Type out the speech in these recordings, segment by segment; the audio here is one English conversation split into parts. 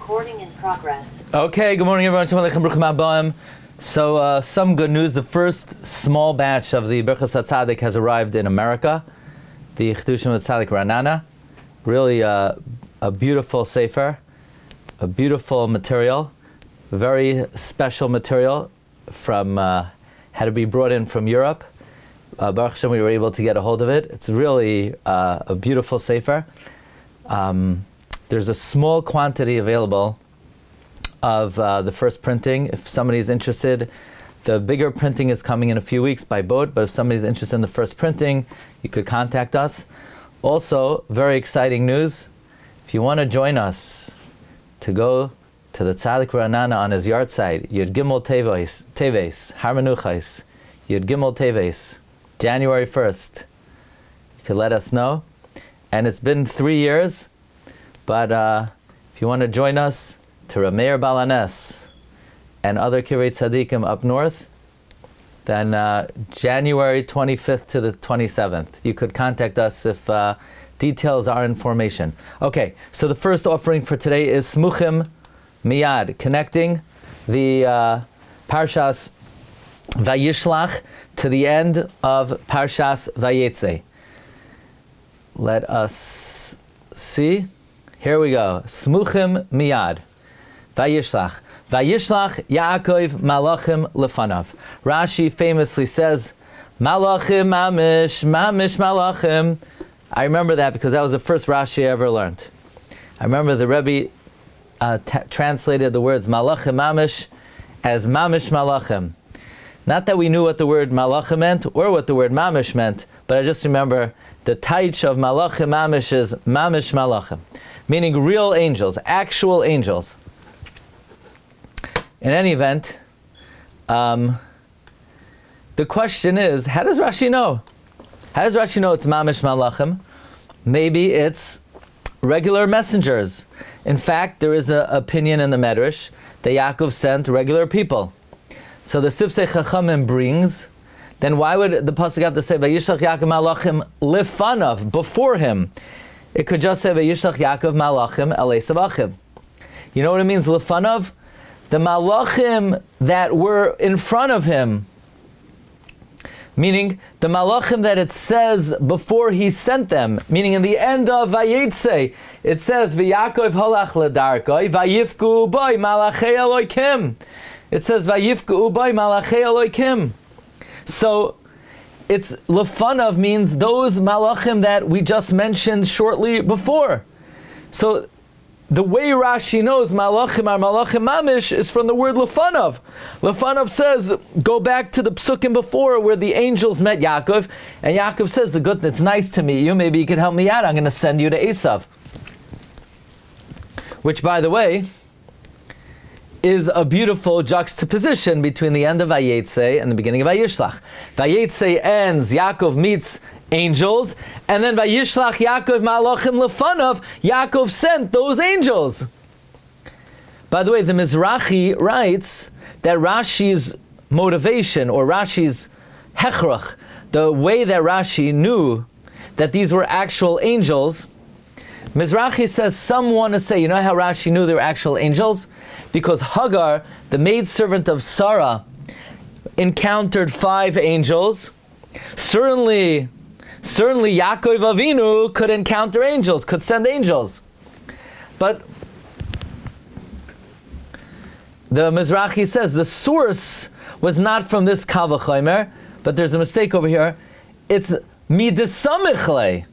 Recording in progress. Okay, good morning everyone. So some good news. The first small batch of the Birchas HaTzadik has arrived in America. The Chedushim HaTzadik Ranana. Really a beautiful sefer, a beautiful material, very special material from had to be brought in from Europe. Baruch Hashem, we were able to get a hold of it. It's really a beautiful sefer. There's a small quantity available of the first printing. If somebody's interested, the bigger printing is coming in a few weeks by boat, but if somebody's interested in the first printing, you could contact us. Also, very exciting news. If you want to join us to go to the Tzadik Ranana on his yard site, Yud Gimel Teves, Har Menuchos, Yud Gimel Teves, January 1st, you could let us know. And it's been 3 years, but if you want to join us to Rabbi Meir Balanes and other Kirei Tzadikim up north, then January 25th to the 27th. You could contact us if details are information. Okay, so the first offering for today is Semuchim Miyad, connecting the Parshas Vayishlach to the end of Parshas Vayeitzei. Let us see. Here we go. Semuchim Miyad. Vayishlach. Vayishlach Yaakov Malachim Lefanav. Rashi famously says, Malachim Mamish, Mamish Malachim. I remember that because that was the first Rashi I ever learned. I remember the Rebbe translated the words Malachim Mamish as Mamish Malachim. Not that we knew what the word Malachim meant or what the word Mamish meant, but I just remember the taich of Malachim Mamish is Mamish Malachim, meaning real angels, actual angels. In any event, the question is, how does Rashi know? How does Rashi know it's Mamish Malachim? Maybe it's regular messengers. In fact, there is an opinion in the Medrash that Yaakov sent regular people. So the Sifsei Chachamim brings, then why would the pasuk have to say Vayishlach Yaakov Malachim Lefanav, before him? It could just say Vayishlach Yaakov Malachim Elei Savachim. You know what it means, Lefanav? The Malachim that were in front of him, meaning the Malachim that it says before he sent them, meaning in the end of Vayeitzei, it says V'Yakov halach ledarkoi Vayifku boy Malachei Elokim. It says Vayifku boy Malachei Elokim. So it's Lefanav means those Malachim that we just mentioned shortly before. So the way Rashi knows Malachim are Malachim Mamish is from the word Lefanav. Lefanav says, go back to the psukim before where the angels met Yaakov, and Yaakov says, it's nice to meet you, maybe you can help me out, I'm going to send you to Esav. Which, by the way, is a beautiful juxtaposition between the end of Vayeitzei and the beginning of Vayishlach. Vayeitzei ends, Yaakov meets angels, and then Vayishlach Yaakov Malachim Lefanav, Yaakov sent those angels. By the way, the Mizrahi writes that Rashi's motivation, or Rashi's hechrach, the way that Rashi knew that these were actual angels, Mizrahi says some want to say, you know how Rashi knew they were actual angels? Because Hagar, the maidservant of Sarah, encountered 5 angels. Certainly Yaakov Avinu could encounter angels, could send angels. But the Mizrahi says the source was not from this Kal V'chomer, but there's a mistake over here. It's Midesamichle.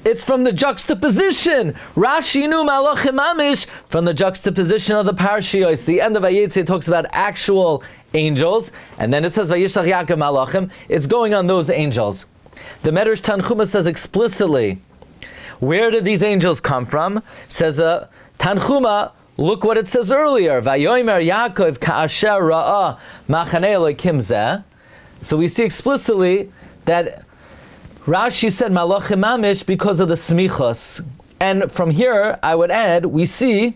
It's from the juxtaposition. Rashi knew Malachim Mamish from the juxtaposition of the Parshas. The end of Vayeitzei talks about actual angels, and then it says Vayishlach Yaakov Malachim. It's going on those angels. The Medrash Tanchuma says explicitly, where did these angels come from? Says Tanchuma, look what it says earlier. Vayomer Yaakov ka'asher ra'ah machanei Elokim zeh. So we see explicitly that Rashi said Malachim Mamish because of the smichos. And from here, I would add, we see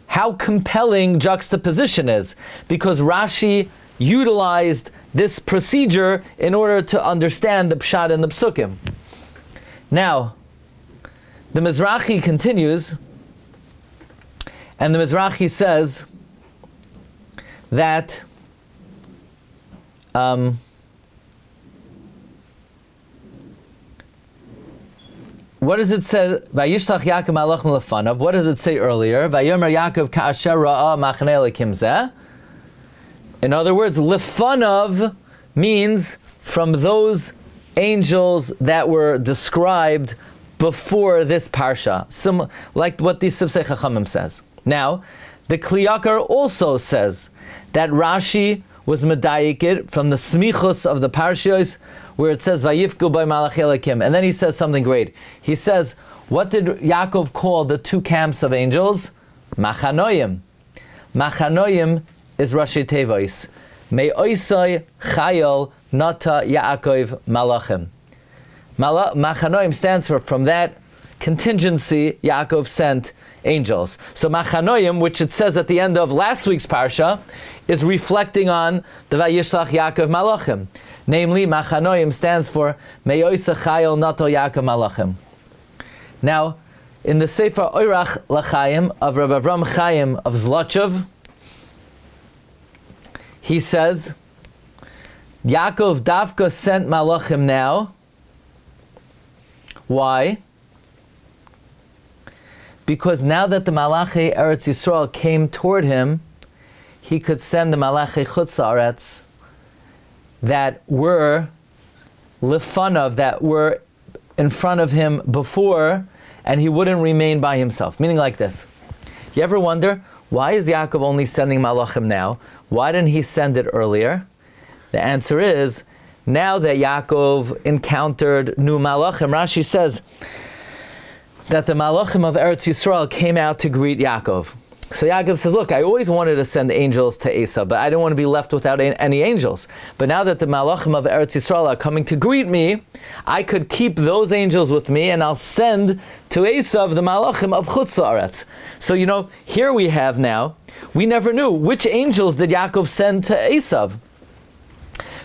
how compelling juxtaposition is, because Rashi utilized this procedure in order to understand the pshat and the psukim. Now, the Mizrahi continues, And the Mizrahi says that what does it say? Vayishlach Yaakov malachim lefanav. What does it say earlier? Vayomer Yaakov ka'asher ra'a machaneh elokim zeh. In other words, lefanav means from those angels that were described before this parsha, like what the Sifsei Chachamim says. Now, the Kliyakar also says that Rashi was medayik from the smichus of the Parshas, where it says Vayifku by Malach Elokim, and then he says something great. He says, what did Yaakov call the two camps of angels? Machanoyim. Machanoyim is Rashi Tevos. Me'oisai Chayil Nata Yaakov Malachim. Machanoim stands for, from that contingency, Yaakov sent angels. So Machanoim, which it says at the end of last week's Parsha, is reflecting on the Vayishlach Yaakov Malachim. Namely, Machanoim stands for Me'oisa Chayil Nato Yaakov Malachim. Now, in the Sefer Oirach L'Chaim of Rabbi Avram Chaim of Zlochov, he says, Yaakov Davka sent Malachim now. Why? Because now that the Malachi Eretz Yisrael came toward him, he could send the Malachi Chutz Haaretz that were lefanav, that were in front of him before, and he wouldn't remain by himself. Meaning like this. You ever wonder, why is Yaakov only sending Malachim now? Why didn't he send it earlier? The answer is, now that Yaakov encountered new Malachim, Rashi says that the Malachim of Eretz Yisrael came out to greet Yaakov. So Yaakov says, look, I always wanted to send angels to Esau, but I didn't want to be left without any angels. But now that the Malachim of Eretz Yisrael are coming to greet me, I could keep those angels with me, and I'll send to Esau the Malachim of Chutz La'aretz. So, here we have now, we never knew which angels did Yaakov send to Esau.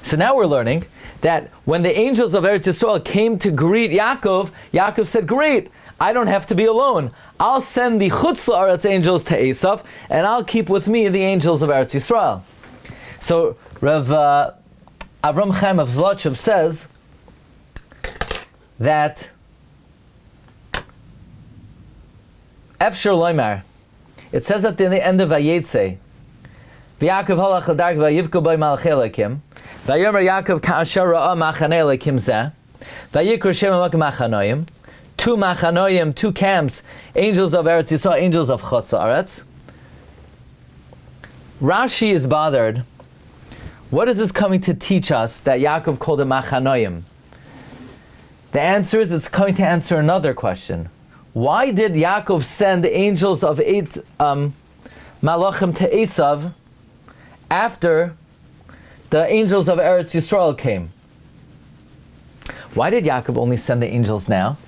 So now we're learning that when the angels of Eretz Yisrael came to greet Yaakov, Yaakov said, great, I don't have to be alone. I'll send the Chutz La'aretz angels to Esau, and I'll keep with me the angels of Eretz Yisrael. So Rav Avram Chaim of Zlochov says that Efshar Loimar, it says at the end of Vayeitzei, V'Yaakov halach l'dark v'yivku b'y malachei Elokim, Vayomer Yaakov ka'asher ra'a machaneh Elokim zeh, Vayikra Shem Elokim Machanoim, two Machanoim, two camps, angels of Eretz Yisrael, angels of Chutz La'aretz. Rashi is bothered. What is this coming to teach us that Yaakov called it Machanoim? The answer is, it's coming to answer another question. Why did Yaakov send the angels of eight Malachim to Esav after the angels of Eretz Yisrael came? Why did Yaakov only send the angels now?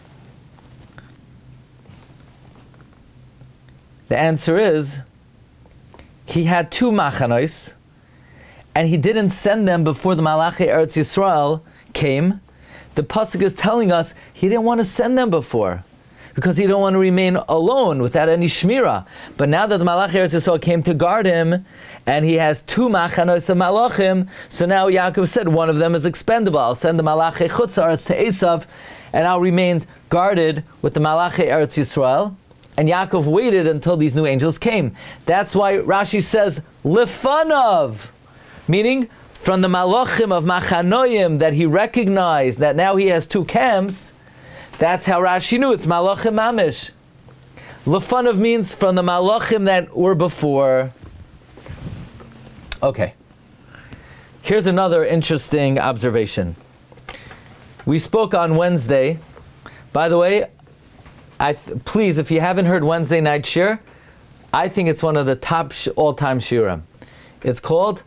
The answer is, he had two Machanois, and he didn't send them before the Malachi Eretz Yisrael came. The pasuk is telling us he didn't want to send them before, because he didn't want to remain alone without any shmira. But now that the Malachi Eretz Yisrael came to guard him, and he has two Machanois of Malachim, so now Yaakov said one of them is expendable. I'll send the Malachi Chutz Haaretz to Esav, and I'll remain guarded with the Malachi Eretz Yisrael. And Yaakov waited until these new angels came. That's why Rashi says, Lefanav, meaning from the Malachim of Machanoim that he recognized that now he has two camps. That's how Rashi knew it's Malachim Mamish. Lefanav means from the Malachim that were before. Okay. Here's another interesting observation. We spoke on Wednesday. By the way, please, if you haven't heard Wednesday night shiur, I think it's one of the top all-time shiurim. It's called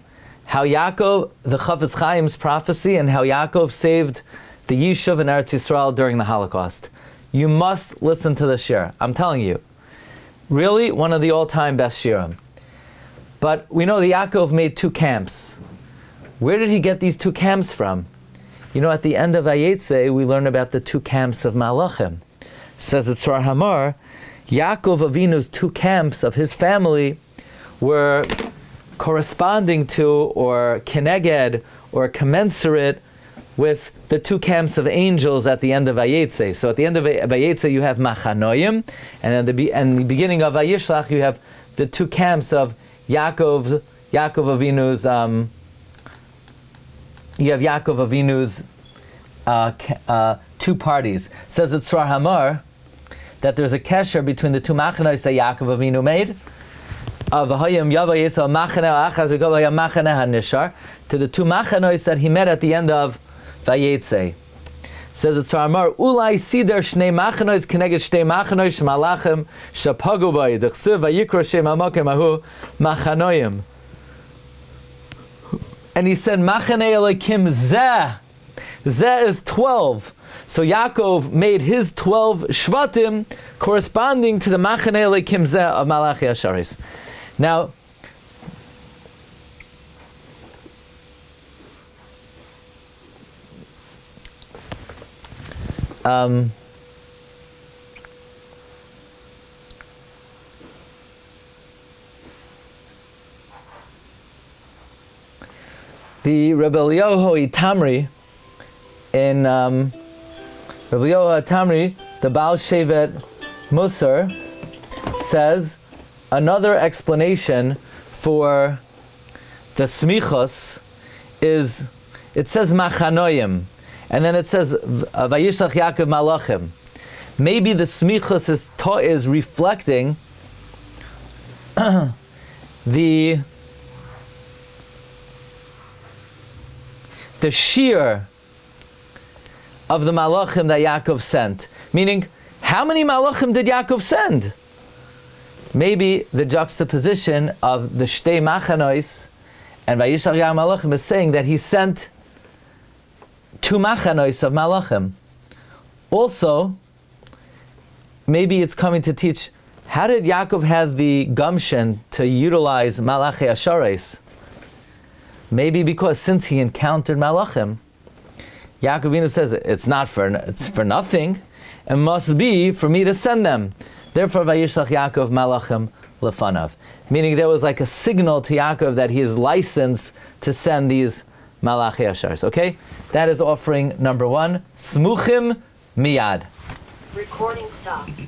How Yaakov, the Chafetz Chaim's prophecy, and how Yaakov saved the Yishuv in Eretz Yisrael during the Holocaust. You must listen to the shiur. I'm telling you. Really, one of the all-time best shiurim. But we know that Yaakov made two camps. Where did he get these two camps from? At the end of Vayeitzei, we learn about the two camps of Malachim. Says it's Tzar Hamar, Yaakov Avinu's two camps of his family were corresponding to, or keneged, or commensurate with the two camps of angels at the end of Vayeitzei. So at the end of Vayeitzei you have Machanoim, and at the beginning of Vayishlach you have the two camps of Yaakov Avinu's. You have Yaakov Avinu's two parties. It says at Tzrar Hamar that there's a kesher between the two machanois that Yaakov Avinu made. To the two machanois that he met at the end of Vayeitzei. Says it's Tzar Ulai Sider Shnei Machanois Keneged Shtei Machanois Malachim Shapagu Bay Dechsiv Vayikra Shem Hamakim Ahu Machanoim. And he said Machane Elokim Zeh. Zeh is 12. So Yaakov made his 12 Shvatim corresponding to the Machane Elokim Zeh of Malachi Asharis. Now, the Rabbi Yehuda HaNasi in Rabbi Yehuda HaNasi, the Baal Shevet Musar, says another explanation for the smichos is, it says machanoim, and then it says Vayishlach Yaakov Malachim. Maybe the smichos is reflecting the shiur of the malachim that Yaakov sent. Meaning, how many malachim did Yaakov send? Maybe the juxtaposition of the Shtei Machanois and Vayishlach Yaakov Malachim is saying that he sent two Machanois of Malachim. Also, maybe it's coming to teach, how did Yaakov have the gumption to utilize Malachi Ashares? Maybe because since he encountered Malachim, Yaakov Avinu says it's for nothing. It must be for me to send them. Therefore, Vayishlach Yaakov Malachim lefanav. Meaning there was like a signal to Yaakov that he is licensed to send these Malachi Ashars. Okay? That is offering number 1. Semuchim miyad. Recording stopped.